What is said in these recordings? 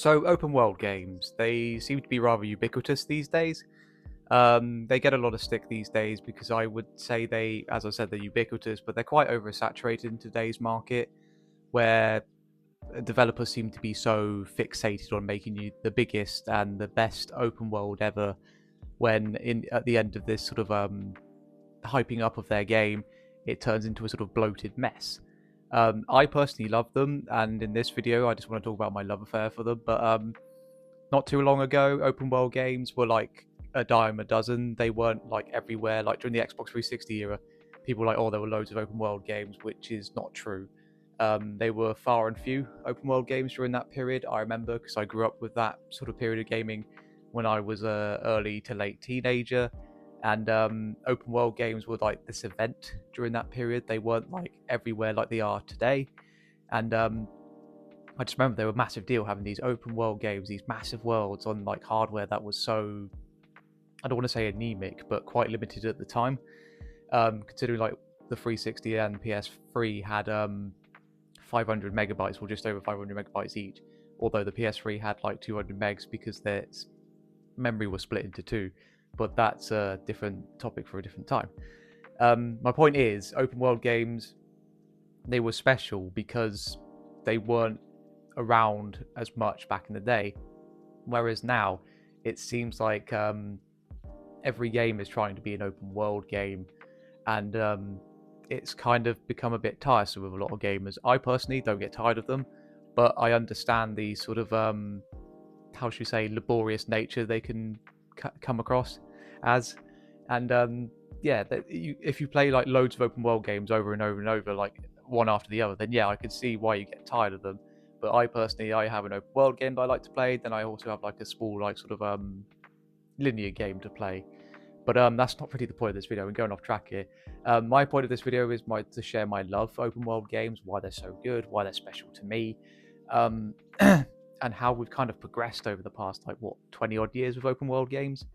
So open world games, they seem to be rather ubiquitous these days. They get a lot of stick these days because I would say they, as I said, they're ubiquitous, but they're quite oversaturated in today's market, where developers seem to be so fixated on making you the biggest and the best open world ever. When in at the end of this sort of hyping up of their game, it turns into a sort of bloated mess. I personally love them, and in this video, I just want to talk about my love affair for them. But not too long ago, open world games were like a dime a dozen. They weren't like everywhere. Like during the Xbox 360 era, people were like, oh, there were loads of open world games, which is not true. They were far and few open world games during that period. I remember because I grew up with that sort of period of gaming when I was a early to late teenager, and open world games were like this event during that period. They weren't like everywhere like they are today, and I just remember they were a massive deal having these open world games, these massive worlds on like hardware that was so, I don't want to say anemic, but quite limited at the time. Considering like the 360 and PS3 had 500 megabytes or just over 500 megabytes each, although the PS3 had like 200 megs because their memory was split into two. But that's a different topic for a different time. My point is, open world games, they were special because they weren't around as much back in the day, whereas now it seems like every game is trying to be an open world game, and it's kind of become a bit tiresome with a lot of gamers. I personally don't get tired of them, but I understand the sort of how should you say, laborious nature they can come across as. And yeah, if you play like loads of open world games over and over and over, like one after the other, then yeah, I can see why you get tired of them. But I personally, I have an open world game that I like to play. Then I also have like a small, like sort of linear game to play. But that's not really the point of this video. I'm going off track here. My point of this video is to share my love for open world games, why they're so good, why they're special to me, and how we've kind of progressed over the past like 20 odd years with open world games.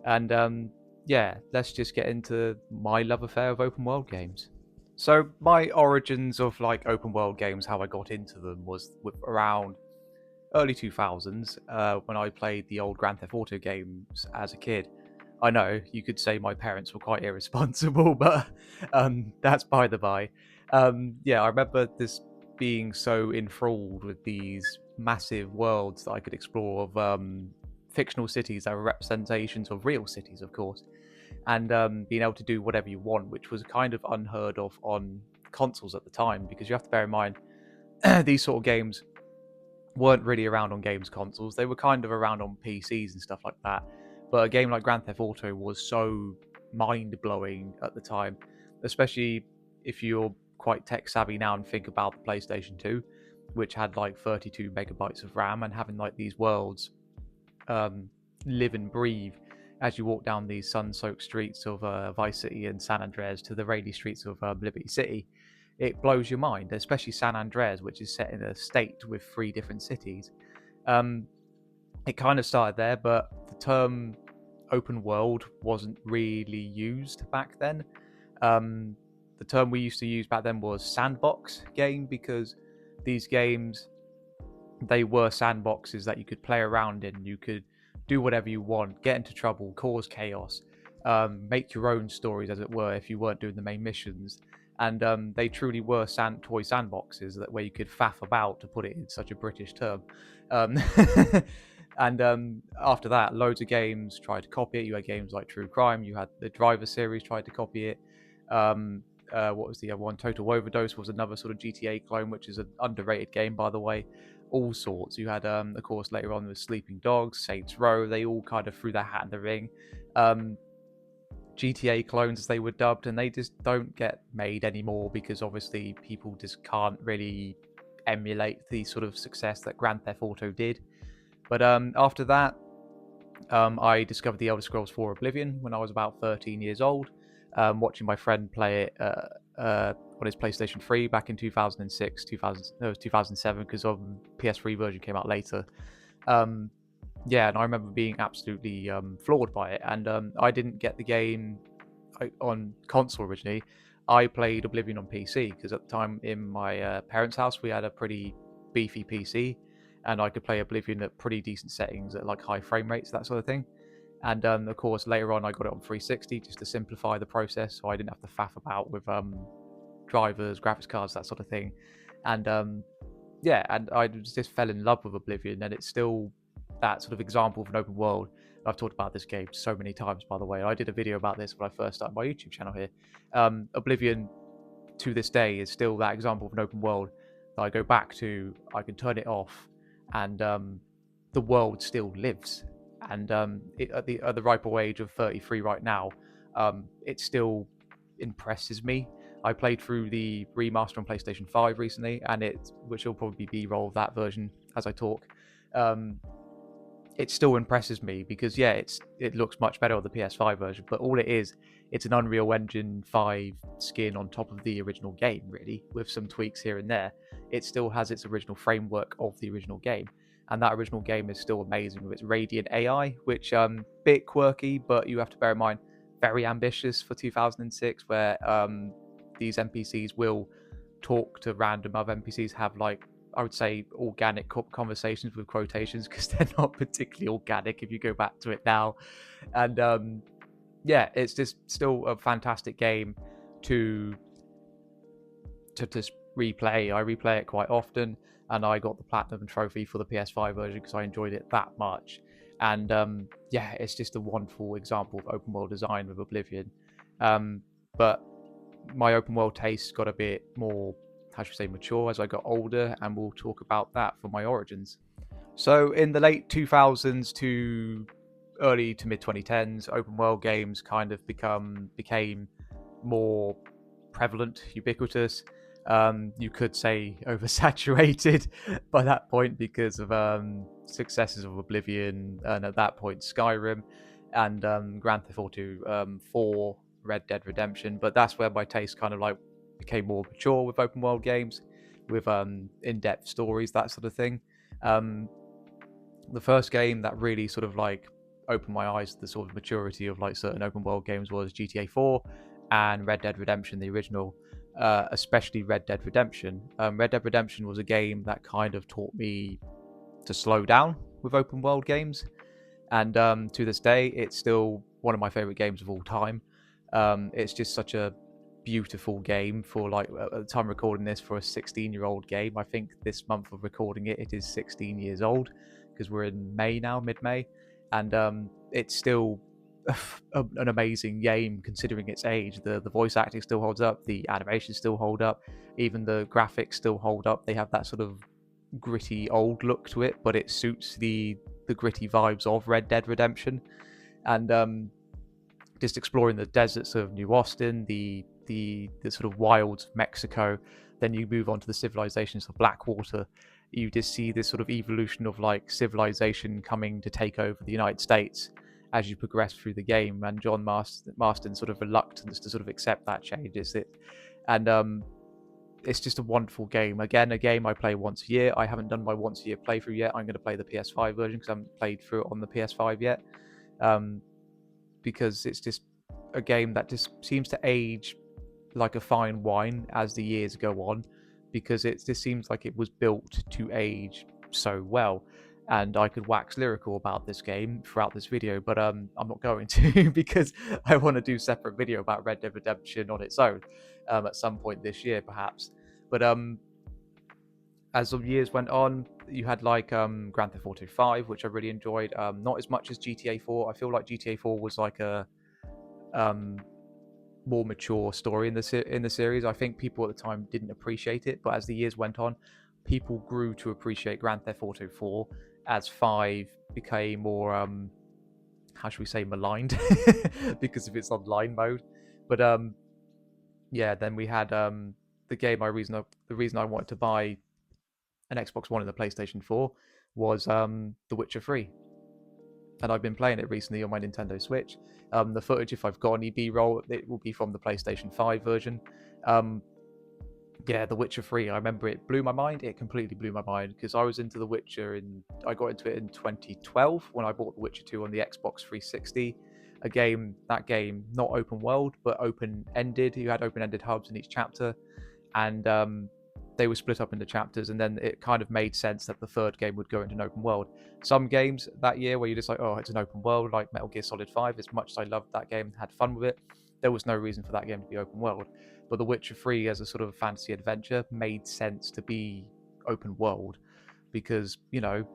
And yeah, let's just get into my love affair of open world games. So my origins of like open world games, how I got into them was around early 2000s when I played the old Grand Theft Auto games as a kid. I know you could say my parents were quite irresponsible, but that's by the by. Yeah, I remember this being so enthralled with these massive worlds that I could explore of fictional cities that were representations of real cities, of course, and being able to do whatever you want, which was kind of unheard of on consoles at the time, because you have to bear in mind these sort of games weren't really around on games consoles. They were kind of around on PCs and stuff like that. But a game like Grand Theft Auto was so mind-blowing at the time, especially if you're quite tech savvy now and think about the PlayStation 2, which had like 32 megabytes of RAM, and having like these worlds live and breathe as you walk down these sun-soaked streets of Vice City and San Andreas to the rainy streets of Liberty City. It blows your mind, especially San Andreas, which is set in a state with 3 different cities. It kind of started there, but the term open world wasn't really used back then. The term we used to use back then was sandbox game, because these games, they were sandboxes that you could play around in. You could do whatever you want, get into trouble, cause chaos, make your own stories, as it were, if you weren't doing the main missions. And they truly were toy sandboxes where you could faff about, to put it in such a British term. Um, and after that, loads of games tried to copy it. You had games like True Crime, you had the Driver series tried to copy it. What was the other one? Total Overdose was another sort of GTA clone, which is an underrated game, by the way. All sorts. You had, of course, later on with Sleeping Dogs, Saints Row. They all kind of threw their hat in the ring. GTA clones, as they were dubbed, and they just don't get made anymore because obviously people just can't really emulate the sort of success that Grand Theft Auto did. But after that, I discovered the Elder Scrolls 4 Oblivion when I was about 13 years old, watching my friend play it on his PlayStation 3 back in 2006, 2007, because PS3 version came out later. Yeah, and I remember being absolutely floored by it. And I didn't get the game on console originally. I played Oblivion on PC because at the time in my parents' house we had a pretty beefy PC, and I could play Oblivion at pretty decent settings at like high frame rates, that sort of thing. And of course, later on, I got it on 360 just to simplify the process, so I didn't have to faff about with drivers, graphics cards, that sort of thing. And yeah, and I just fell in love with Oblivion, and it's still that sort of example of an open world. I've talked about this game so many times, by the way. I did a video about this when I first started my YouTube channel here. Oblivion, to this day, is still that example of an open world that I go back to. I can turn it off, and the world still lives. And at the ripe age of 33 right now, it still impresses me. I played through the remaster on PlayStation 5 recently, and which will probably be B-roll of that version as I talk. It still impresses me because it looks much better on the PS5 version, but all it is, it's an Unreal Engine 5 skin on top of the original game, really, with some tweaks here and there. It still has its original framework of the original game, and that original game is still amazing with its Radiant AI, which bit quirky, but you have to bear in mind, very ambitious for 2006, where these NPCs will talk to random other NPCs, have like, I would say, organic conversations with quotations, because they're not particularly organic if you go back to it now. And yeah, it's just still a fantastic game to just replay. I replay it quite often, and I got the platinum trophy for the PS5 version because I enjoyed it that much. And yeah, it's just a wonderful example of open world design with Oblivion. But my open world taste got a bit more, how should I say, mature as I got older, and we'll talk about that for my origins. So in the late 2000s to early to mid 2010s, open world games kind of became more prevalent, ubiquitous. You could say oversaturated by that point because of successes of Oblivion, and at that point Skyrim, and Grand Theft Auto 4, Red Dead Redemption. But that's where my taste kind of like became more mature with open world games, with in-depth stories, that sort of thing. The first game that really sort of like opened my eyes to the sort of maturity of like certain open world games was GTA 4 and Red Dead Redemption, the original, especially Red Dead Redemption. Red Dead Redemption was a game that kind of taught me to slow down with open world games, and to this day, it's still one of my favorite games of all time. It's just such a beautiful game for, like, at the time recording this, for a 16-year-old game. I think this month of recording it is 16 years old, because we're in May now, mid-May, and it's still an amazing game considering its age. The voice acting still holds up, the animations still hold up, even the graphics still hold up. They have that sort of gritty old look to it, but it suits the gritty vibes of Red Dead Redemption. And just exploring the deserts of New Austin, the sort of wilds of Mexico, then you move on to the civilizations of Blackwater. You just see this sort of evolution of like civilization coming to take over the United States as you progress through the game, and John Marston's sort of reluctance to sort of accept that change. And it's just a wonderful game. Again, a game I play once a year. I haven't done my once a year playthrough yet. I'm going to play the PS5 version because I haven't played through it on the PS5 yet. Because it's just a game that just seems to age like a fine wine as the years go on, because it just seems like it was built to age so well. And I could wax lyrical about this game throughout this video, but I'm not going to because I want to do a separate video about Red Dead Redemption on its own at some point this year, perhaps. But as the years went on, you had like Grand Theft Auto 5, which I really enjoyed. Not as much as GTA 4. I feel like GTA 4 was like a more mature story in the series. I think people at the time didn't appreciate it, but as the years went on, people grew to appreciate Grand Theft Auto 4 as 5 became more how should we say, maligned because of its online mode. But yeah, then we had the reason I wanted to buy an Xbox One and the PlayStation 4 was The Witcher 3. And I've been playing it recently on my Nintendo Switch. The footage, if I've got any B-roll, it will be from the PlayStation 5 version. Yeah, The Witcher 3, I remember it blew my mind. It completely blew my mind, because I was into The Witcher, I got into it in 2012 when I bought The Witcher 2 on the Xbox 360. That game, not open world, but open-ended. You had open-ended hubs in each chapter. And they were split up into chapters, and then it kind of made sense that the third game would go into an open world. Some games that year where you're just like, oh, it's an open world, like Metal Gear Solid 5, as much as I loved that game and had fun with it, there was no reason for that game to be open world. But The Witcher 3, as a sort of fantasy adventure, made sense to be open world because, you know,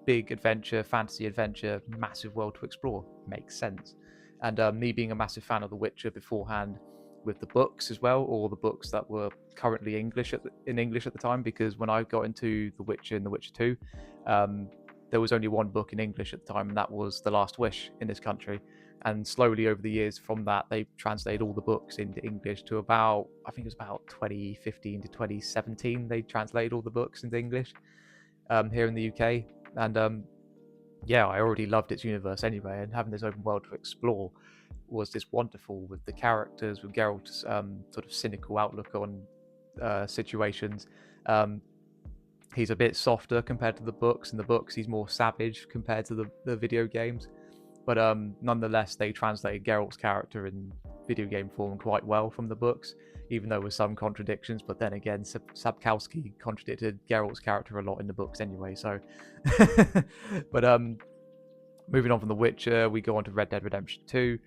big adventure, fantasy adventure, massive world to explore makes sense. And me being a massive fan of The Witcher beforehand, with the books as well, or the books that were currently in English at the time, because when I got into The Witcher and The Witcher 2, there was only one book in English at the time, and that was The Last Wish in this country. And slowly over the years from that, they translated all the books into English to about, I think it was about 2015 to 2017, they translated all the books into English here in the UK. And yeah, I already loved its universe anyway, and having this open world to explore was just wonderful with the characters, with Geralt's sort of cynical outlook on situations. He's a bit softer compared to the books. In the books, he's more savage compared to the video games. But nonetheless, they translated Geralt's character in video game form quite well from the books, even though with some contradictions. But then again, Sapkowski contradicted Geralt's character a lot in the books anyway. So, but moving on from The Witcher, we go on to Red Dead Redemption 2,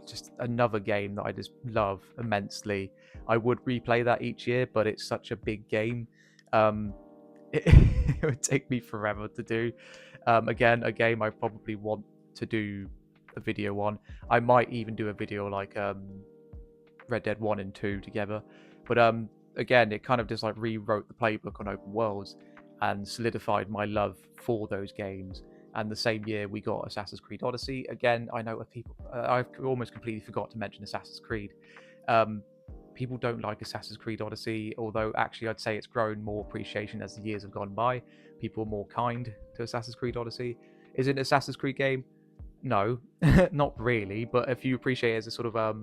just another game that I just love immensely. I would replay that each year, but it's such a big game. It would take me forever to do. Again, a game I probably want to do a video on. I might even do a video like Red Dead 1 and 2 together. But again, it kind of just like rewrote the playbook on open worlds and solidified my love for those games. And the same year we got Assassin's Creed Odyssey. Again, I know people, I've almost completely forgot to mention Assassin's Creed. People don't like Assassin's Creed Odyssey, although actually I'd say it's grown more appreciation as the years have gone by. People are more kind to Assassin's Creed Odyssey. Is it an Assassin's Creed game? No, not really. But if you appreciate it as a sort of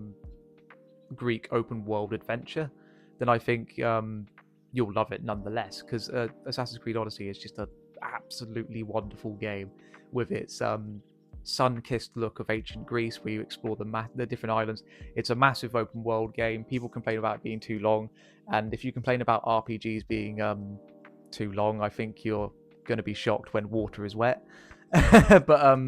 Greek open world adventure, then I think you'll love it nonetheless, because Assassin's Creed Odyssey is just an absolutely wonderful game with its sun-kissed look of ancient Greece, where you explore the different islands. It's a massive open world game. People complain about it being too long, and if you complain about RPGs being too long, I think you're going to be shocked when water is wet. But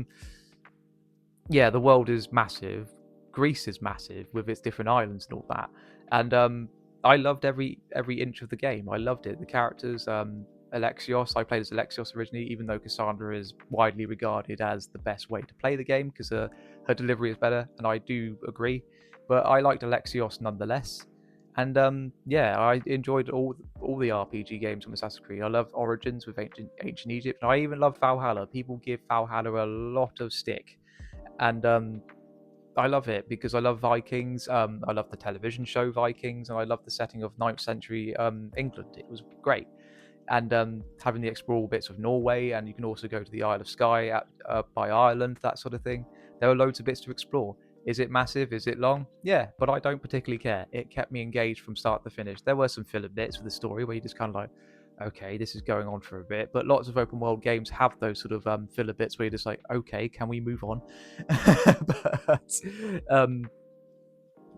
yeah, the world is massive. Greece is massive with its different islands and all that, and I loved every inch of the game. I loved it. The characters, Alexios, I played as Alexios originally, even though Cassandra is widely regarded as the best way to play the game because her delivery is better, and I do agree. But I liked Alexios nonetheless, and yeah, I enjoyed all the RPG games from Assassin's Creed. I love Origins with ancient Egypt, and I even love Valhalla. People give Valhalla a lot of stick, and I love it because I love Vikings. I love the television show Vikings, and I love the setting of 9th century England. It was great. And having the explore bits of Norway, and you can also go to the Isle of Skye by Ireland, that sort of thing. There are loads of bits to explore. Is it massive? Is it long? Yeah, but I don't particularly care. It kept me engaged from start to finish. There were some filler bits with the story where you just kind of like, okay, this is going on for a bit. But lots of open world games have those sort of filler bits where you're just like, okay, can we move on? But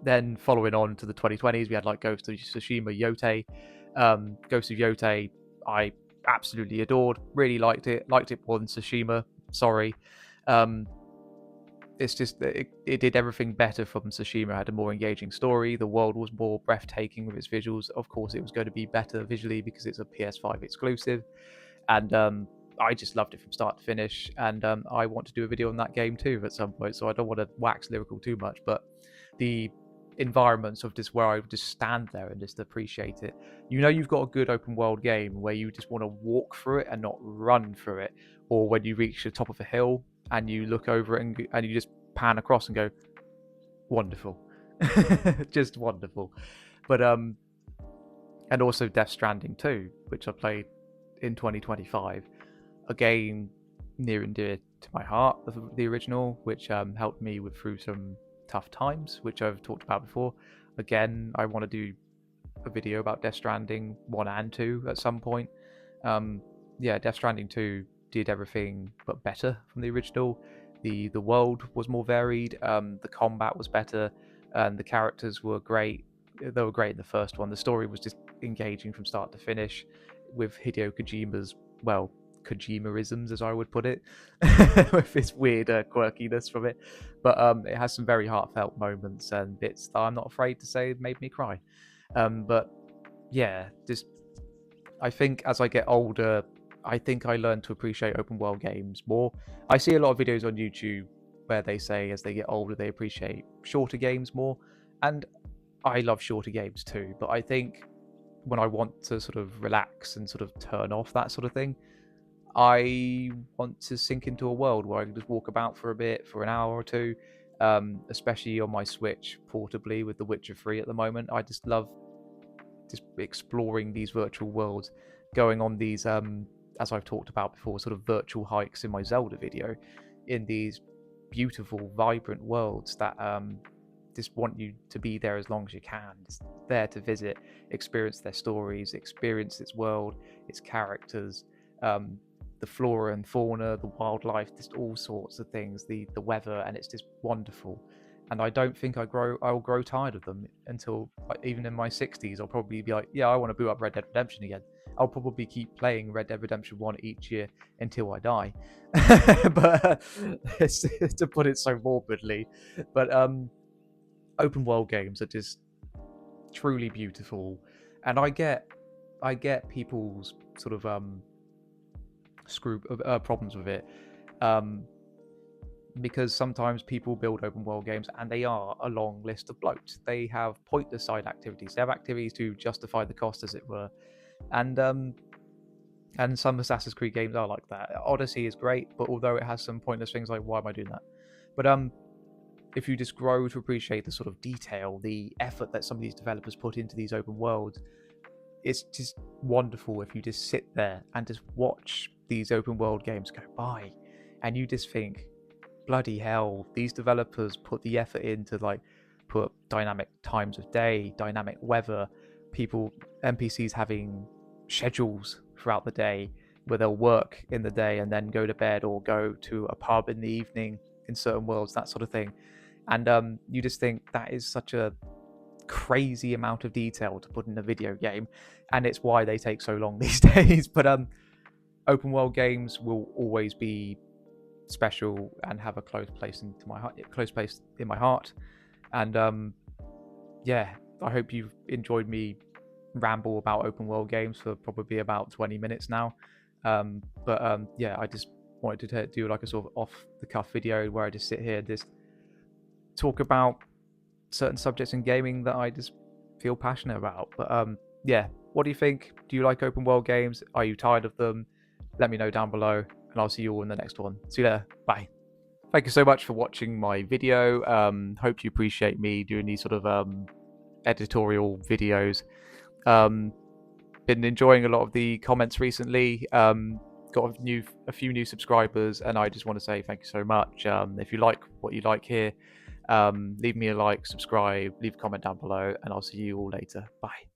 then following on to the 2020s, we had like Ghost of Tsushima, Yote. Ghost of Yote, I absolutely adored. Really liked it. Liked it more than Tsushima. Sorry. It's just it did everything better from Tsushima. It had a more engaging story. The world was more breathtaking with its visuals. Of course, it was going to be better visually because it's a PS5 exclusive. And I just loved it from start to finish. And I want to do a video on that game too at some point. So I don't want to wax lyrical too much. But the environments of just where I would just stand there and just appreciate it. You know, you've got a good open world game where you just want to walk through it and not run through it, or when you reach the top of a hill and you look over it and you just pan across and go, wonderful. Just wonderful. But and also Death Stranding 2, which I played in 2025, a game near and dear to my heart, the original, which helped me through some tough times, which I've talked about before. Again, I want to do a video about Death Stranding 1 and 2 at some point. Yeah, Death Stranding 2 did everything but better from the original. The world was more varied, the combat was better, and the characters were great. They were great in the first one. The story was just engaging from start to finish, with Hideo Kojima's, well, Kojimaisms, as I would put it, with this weird quirkiness from it. But it has some very heartfelt moments and bits that I'm not afraid to say made me cry. But yeah, just I think as I get older, I think I learn to appreciate open world games more. I see a lot of videos on YouTube where they say as they get older they appreciate shorter games more, and I love shorter games too. But I think when I want to sort of relax and sort of turn off that sort of thing, I want to sink into a world where I can just walk about for a bit, for an hour or two, especially on my Switch portably with The Witcher 3 at the moment. I just love just exploring these virtual worlds, going on these, as I've talked about before, sort of virtual hikes in my Zelda video, in these beautiful, vibrant worlds that just want you to be there as long as you can. Just there to visit, experience their stories, experience its world, its characters, the flora and fauna, the wildlife, just all sorts of things, the weather, and it's just wonderful. And I don't think I'll grow tired of them until, even in my 60s. I'll probably be like, yeah, I want to boot up Red Dead Redemption again. I'll probably keep playing Red Dead Redemption 1 each year until I die. But it's, to put it so morbidly, but open world games are just truly beautiful, and I get people's sort of problems with it, because sometimes people build open world games and they are a long list of bloat. They have pointless side activities. They have activities to justify the cost, as it were, and some Assassin's Creed games are like that. Odyssey is great, but although it has some pointless things like, why am I doing that? But if you just grow to appreciate the sort of detail, the effort that some of these developers put into these open worlds, it's just wonderful if you just sit there and just watch these open world games go by, and you just think, bloody hell, these developers put the effort in to like put dynamic times of day, dynamic weather, NPCs having schedules throughout the day where they'll work in the day and then go to bed or go to a pub in the evening in certain worlds, that sort of thing. And you just think that is such a crazy amount of detail to put in a video game, and it's why they take so long these days. But open world games will always be special and have a close place in my heart. And yeah, I hope you've enjoyed me ramble about open world games for probably about 20 minutes now. But yeah, I just wanted to do like a sort of off the cuff video where I just sit here and just talk about certain subjects in gaming that I just feel passionate about. But yeah, what do you think? Do you like open world games? Are you tired of them? Let me know down below, and I'll see you all in the next one. See you later. Bye. Thank you so much for watching my video. Hope you appreciate me doing these sort of editorial videos. Been enjoying a lot of the comments recently. Got a few new subscribers, and I just want to say thank you so much. If you like what you like here, leave me a like, subscribe, leave a comment down below, and I'll see you all later. Bye.